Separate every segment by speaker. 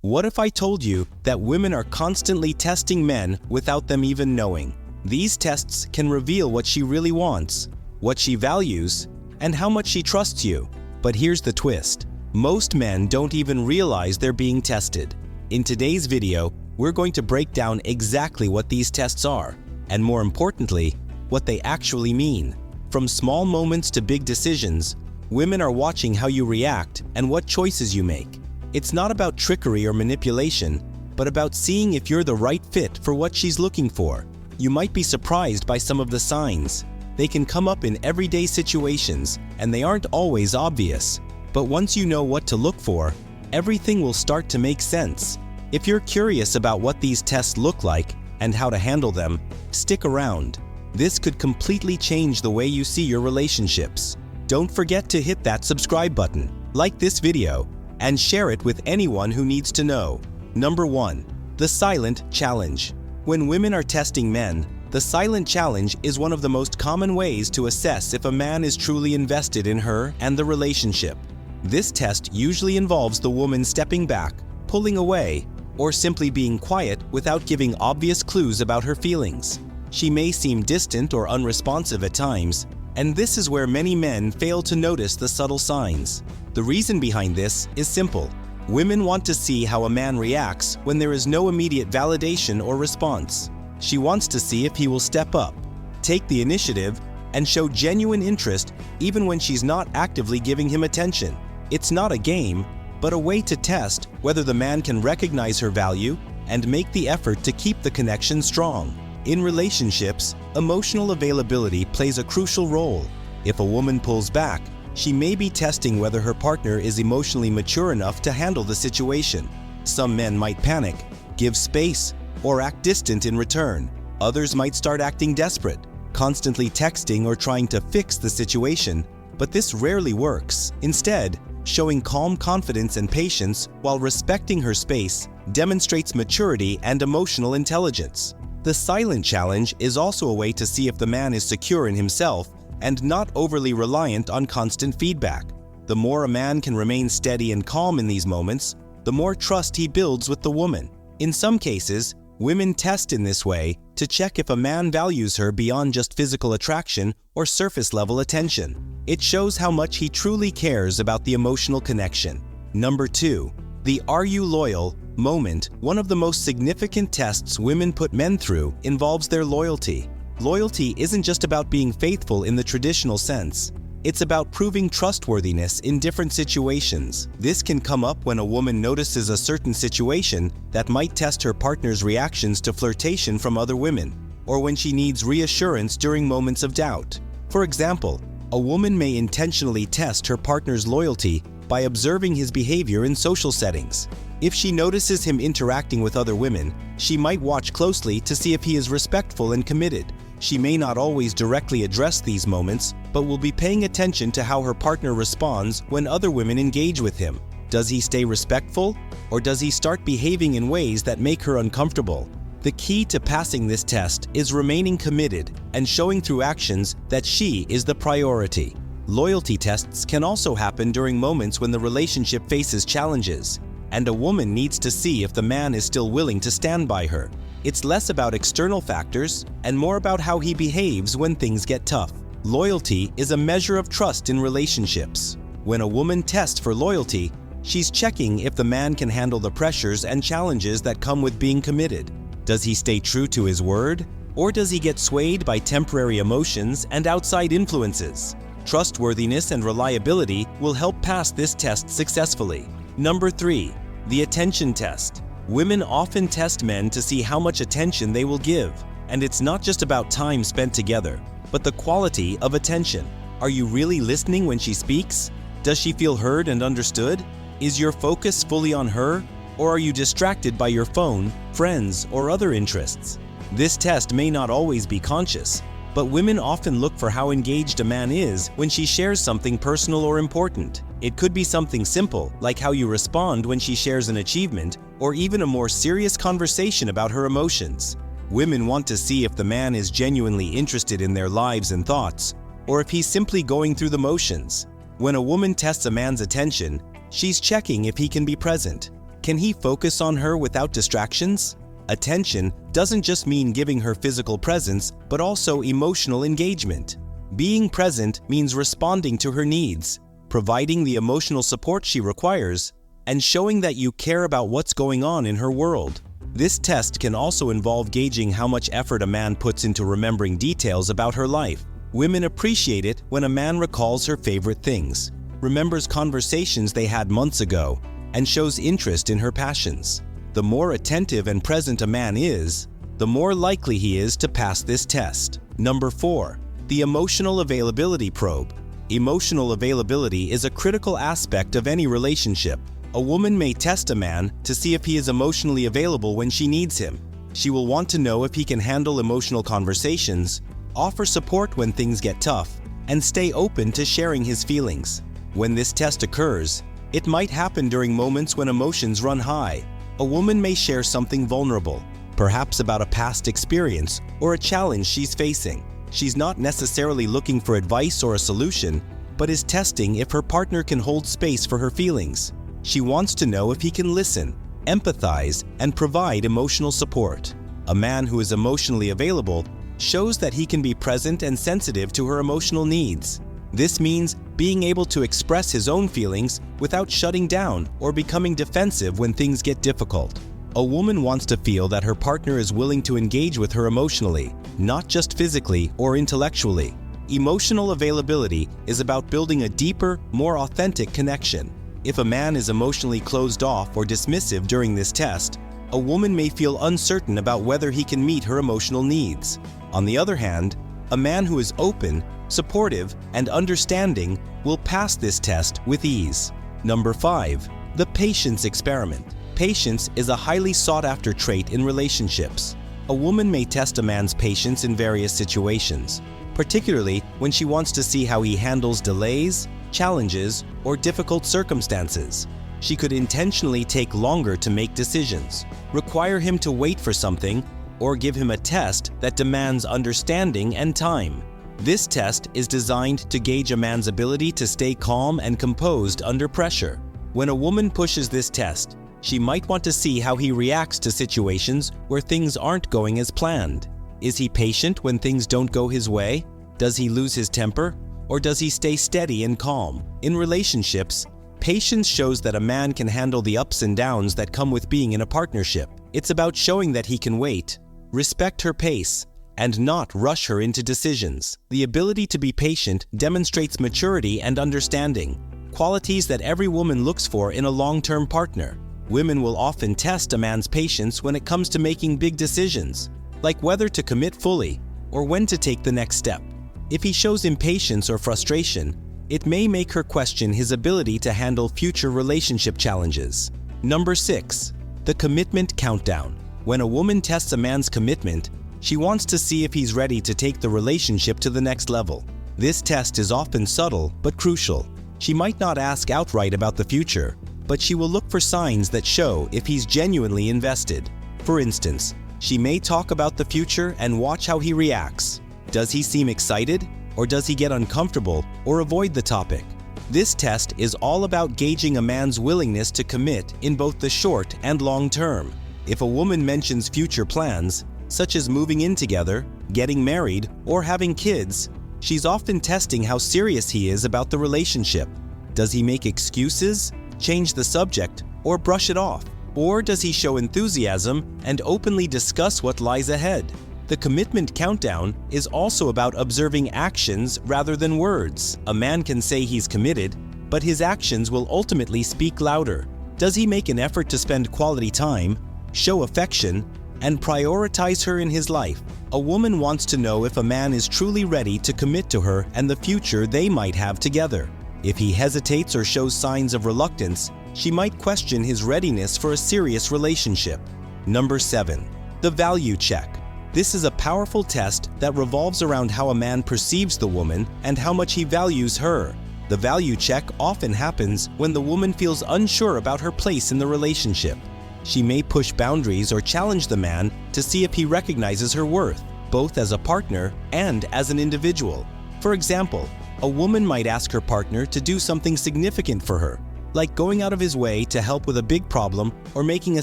Speaker 1: What if I told you that women are constantly testing men without them even knowing? These tests can reveal what she really wants, what she values, and how much she trusts you. But here's the twist. Most men don't even realize they're being tested. In today's video, we're going to break down exactly what these tests are, and more importantly, what they actually mean. From small moments to big decisions, women are watching how you react and what choices you make. It's not about trickery or manipulation, but about seeing if you're the right fit for what she's looking for. You might be surprised by some of the signs. They can come up in everyday situations, and they aren't always obvious. But once you know what to look for, everything will start to make sense. If you're curious about what these tests look like and how to handle them, stick around. This could completely change the way you see your relationships. Don't forget to hit that subscribe button, like this video, and share it with anyone who needs to know. Number 1. The silent challenge. When women are testing men, the silent challenge is one of the most common ways to assess if a man is truly invested in her and the relationship. This test usually involves the woman stepping back, pulling away, or simply being quiet without giving obvious clues about her feelings. She may seem distant or unresponsive at times, and this is where many men fail to notice the subtle signs. The reason behind this is simple. Women want to see how a man reacts when there is no immediate validation or response. She wants to see if he will step up, take the initiative, and show genuine interest even when she's not actively giving him attention. It's not a game, but a way to test whether the man can recognize her value and make the effort to keep the connection strong. In relationships, emotional availability plays a crucial role. If a woman pulls back, she may be testing whether her partner is emotionally mature enough to handle the situation. Some men might panic, give space, or act distant in return. Others might start acting desperate, constantly texting or trying to fix the situation, but this rarely works. Instead, showing calm confidence and patience while respecting her space demonstrates maturity and emotional intelligence. The silent challenge is also a way to see if the man is secure in himself and not overly reliant on constant feedback. The more a man can remain steady and calm in these moments, the more trust he builds with the woman. In some cases, women test in this way to check if a man values her beyond just physical attraction or surface-level attention. It shows how much he truly cares about the emotional connection. Number 2. The "Are you loyal?" moment. One of the most significant tests women put men through involves their loyalty. Loyalty isn't just about being faithful in the traditional sense. It's about proving trustworthiness in different situations. This can come up when a woman notices a certain situation that might test her partner's reactions to flirtation from other women, or when she needs reassurance during moments of doubt. For example, a woman may intentionally test her partner's loyalty by observing his behavior in social settings. If she notices him interacting with other women, she might watch closely to see if he is respectful and committed. She may not always directly address these moments, but will be paying attention to how her partner responds when other women engage with him. Does he stay respectful, or does he start behaving in ways that make her uncomfortable? The key to passing this test is remaining committed and showing through actions that she is the priority. Loyalty tests can also happen during moments when the relationship faces challenges, and a woman needs to see if the man is still willing to stand by her. It's less about external factors and more about how he behaves when things get tough. Loyalty is a measure of trust in relationships. When a woman tests for loyalty, she's checking if the man can handle the pressures and challenges that come with being committed. Does he stay true to his word, or does he get swayed by temporary emotions and outside influences? Trustworthiness and reliability will help pass this test successfully. Number 3. The attention test. Women often test men to see how much attention they will give, and it's not just about time spent together, but the quality of attention. Are you really listening when she speaks? Does she feel heard and understood? Is your focus fully on her, or are you distracted by your phone, friends, or other interests? This test may not always be conscious, but women often look for how engaged a man is when she shares something personal or important. It could be something simple, like how you respond when she shares an achievement, or even a more serious conversation about her emotions. Women want to see if the man is genuinely interested in their lives and thoughts, or if he's simply going through the motions. When a woman tests a man's attention, she's checking if he can be present, Can he focus on her without distractions? Attention doesn't just mean giving her physical presence, but also emotional engagement. Being present means responding to her needs, providing the emotional support she requires, and showing that you care about what's going on in her world. This test can also involve gauging how much effort a man puts into remembering details about her life. Women appreciate it when a man recalls her favorite things, remembers conversations they had months ago, and shows interest in her passions. The more attentive and present a man is, the more likely he is to pass this test. Number 4. The emotional availability probe. Emotional availability is a critical aspect of any relationship. A woman may test a man to see if he is emotionally available when she needs him. She will want to know if he can handle emotional conversations, offer support when things get tough, and stay open to sharing his feelings. When this test occurs, it might happen during moments when emotions run high. A woman may share something vulnerable, perhaps about a past experience or a challenge she's facing. She's not necessarily looking for advice or a solution, but is testing if her partner can hold space for her feelings. She wants to know if he can listen, empathize, and provide emotional support. A man who is emotionally available shows that he can be present and sensitive to her emotional needs. This means being able to express his own feelings without shutting down or becoming defensive when things get difficult. A woman wants to feel that her partner is willing to engage with her emotionally, not just physically or intellectually. Emotional availability is about building a deeper, more authentic connection. If a man is emotionally closed off or dismissive during this test, a woman may feel uncertain about whether he can meet her emotional needs. On the other hand, a man who is open, supportive, and understanding will pass this test with ease. Number 5. The patience experiment. Patience is a highly sought-after trait in relationships. A woman may test a man's patience in various situations, particularly when she wants to see how he handles delays, challenges, or difficult circumstances. She could intentionally take longer to make decisions, require him to wait for something, or give him a test that demands understanding and time. This test is designed to gauge a man's ability to stay calm and composed under pressure. When a woman pushes this test, she might want to see how he reacts to situations where things aren't going as planned. Is he patient when things don't go his way? Does he lose his temper? Or does he stay steady and calm? In relationships, patience shows that a man can handle the ups and downs that come with being in a partnership. It's about showing that he can wait, respect her pace, and not rush her into decisions. The ability to be patient demonstrates maturity and understanding, qualities that every woman looks for in a long-term partner. Women will often test a man's patience when it comes to making big decisions, like whether to commit fully or when to take the next step. If he shows impatience or frustration, it may make her question his ability to handle future relationship challenges. Number 6. The commitment countdown. When a woman tests a man's commitment, she wants to see if he's ready to take the relationship to the next level. This test is often subtle but crucial. She might not ask outright about the future, but she will look for signs that show if he's genuinely invested. For instance, she may talk about the future and watch how he reacts. Does he seem excited, or does he get uncomfortable or avoid the topic? This test is all about gauging a man's willingness to commit in both the short and long term. If a woman mentions future plans, such as moving in together, getting married, or having kids, she's often testing how serious he is about the relationship. Does he make excuses, change the subject, or brush it off? Or does he show enthusiasm and openly discuss what lies ahead? The commitment countdown is also about observing actions rather than words. A man can say he's committed, but his actions will ultimately speak louder. Does he make an effort to spend quality time, show affection, and prioritize her in his life? A woman wants to know if a man is truly ready to commit to her and the future they might have together. If he hesitates or shows signs of reluctance, she might question his readiness for a serious relationship. Number 7. The value check. This is a powerful test that revolves around how a man perceives the woman and how much he values her. The value check often happens when the woman feels unsure about her place in the relationship. She may push boundaries or challenge the man to see if he recognizes her worth, both as a partner and as an individual. For example, a woman might ask her partner to do something significant for her, like going out of his way to help with a big problem or making a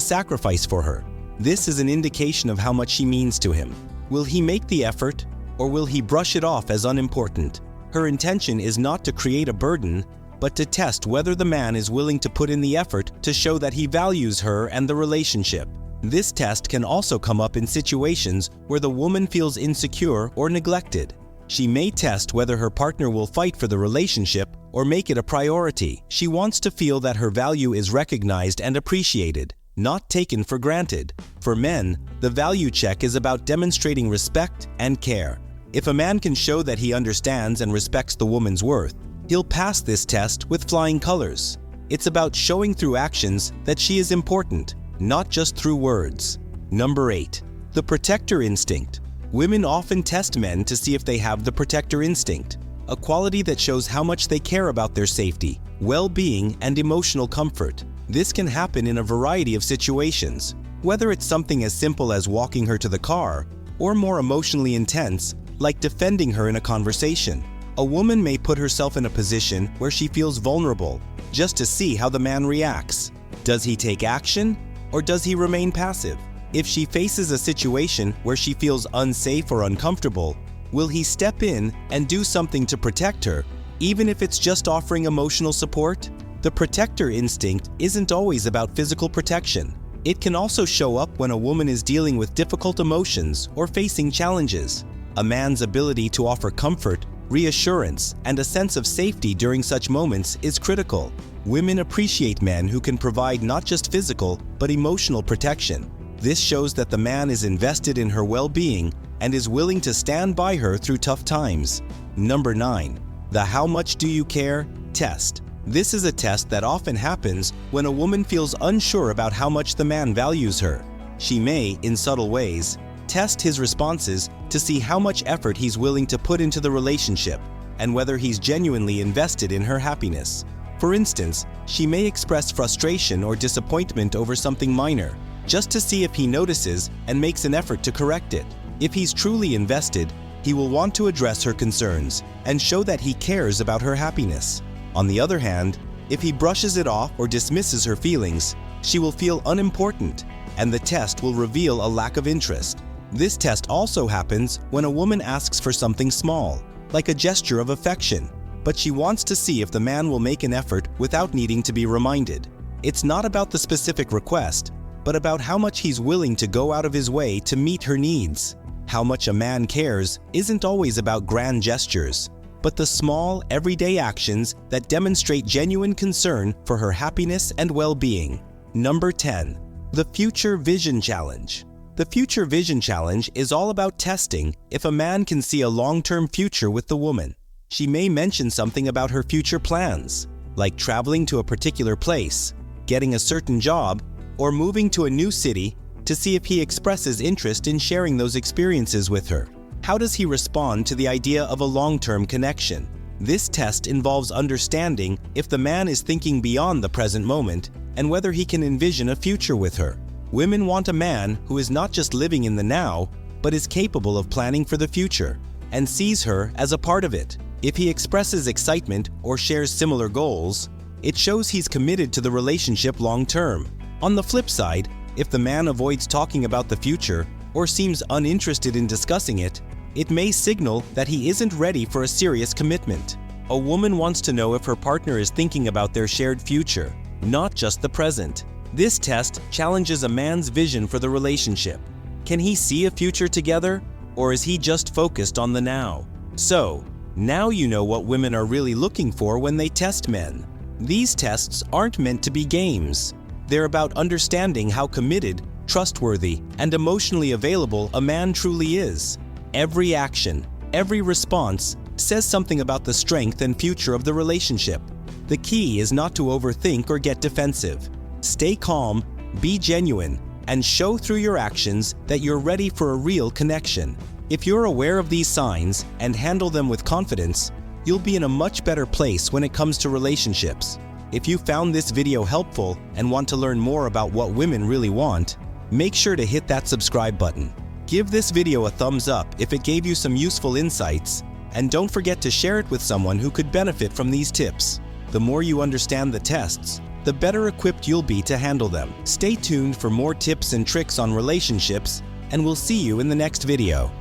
Speaker 1: sacrifice for her. This is an indication of how much she means to him. Will he make the effort, or will he brush it off as unimportant? Her intention is not to create a burden, but to test whether the man is willing to put in the effort to show that he values her and the relationship. This test can also come up in situations where the woman feels insecure or neglected. She may test whether her partner will fight for the relationship or make it a priority. She wants to feel that her value is recognized and appreciated, not taken for granted. For men, the value check is about demonstrating respect and care. If a man can show that he understands and respects the woman's worth, he'll pass this test with flying colors. It's about showing through actions that she is important, not just through words. Number 8. The protector instinct. Women often test men to see if they have the protector instinct, a quality that shows how much they care about their safety, well-being, and emotional comfort. This can happen in a variety of situations, whether it's something as simple as walking her to the car, or more emotionally intense, like defending her in a conversation. A woman may put herself in a position where she feels vulnerable, just to see how the man reacts. Does he take action, or does he remain passive? If she faces a situation where she feels unsafe or uncomfortable, will he step in and do something to protect her, even if it's just offering emotional support? The protector instinct isn't always about physical protection. It can also show up when a woman is dealing with difficult emotions or facing challenges. A man's ability to offer comfort, reassurance, and a sense of safety during such moments is critical. Women appreciate men who can provide not just physical, but emotional protection. This shows that the man is invested in her well-being and is willing to stand by her through tough times. Number 9. The how much do you care test. This is a test that often happens when a woman feels unsure about how much the man values her. She may, in subtle ways, test his responses to see how much effort he's willing to put into the relationship and whether he's genuinely invested in her happiness. For instance, she may express frustration or disappointment over something minor, just to see if he notices and makes an effort to correct it. If he's truly invested, he will want to address her concerns and show that he cares about her happiness. On the other hand, if he brushes it off or dismisses her feelings, she will feel unimportant, and the test will reveal a lack of interest. This test also happens when a woman asks for something small, like a gesture of affection, but she wants to see if the man will make an effort without needing to be reminded. It's not about the specific request, but about how much he's willing to go out of his way to meet her needs. How much a man cares isn't always about grand gestures, but the small, everyday actions that demonstrate genuine concern for her happiness and well-being. Number 10. The Future Vision Challenge. The Future Vision Challenge is all about testing if a man can see a long-term future with the woman. She may mention something about her future plans, like traveling to a particular place, getting a certain job, or moving to a new city, to see if he expresses interest in sharing those experiences with her. How does he respond to the idea of a long-term connection? This test involves understanding if the man is thinking beyond the present moment and whether he can envision a future with her. Women want a man who is not just living in the now, but is capable of planning for the future and sees her as a part of it. If he expresses excitement or shares similar goals, it shows he's committed to the relationship long-term. On the flip side, if the man avoids talking about the future or seems uninterested in discussing it, it may signal that he isn't ready for a serious commitment. A woman wants to know if her partner is thinking about their shared future, not just the present. This test challenges a man's vision for the relationship. Can he see a future together, or is he just focused on the now? So, now you know what women are really looking for when they test men. These tests aren't meant to be games. They're about understanding how committed, trustworthy, and emotionally available a man truly is. Every action, every response says something about the strength and future of the relationship. The key is not to overthink or get defensive. Stay calm, be genuine, and show through your actions that you're ready for a real connection. If you're aware of these signs and handle them with confidence, you'll be in a much better place when it comes to relationships. If you found this video helpful and want to learn more about what women really want, make sure to hit that subscribe button. Give this video a thumbs up if it gave you some useful insights, and don't forget to share it with someone who could benefit from these tips. The more you understand the tests, the better equipped you'll be to handle them. Stay tuned for more tips and tricks on relationships, and we'll see you in the next video.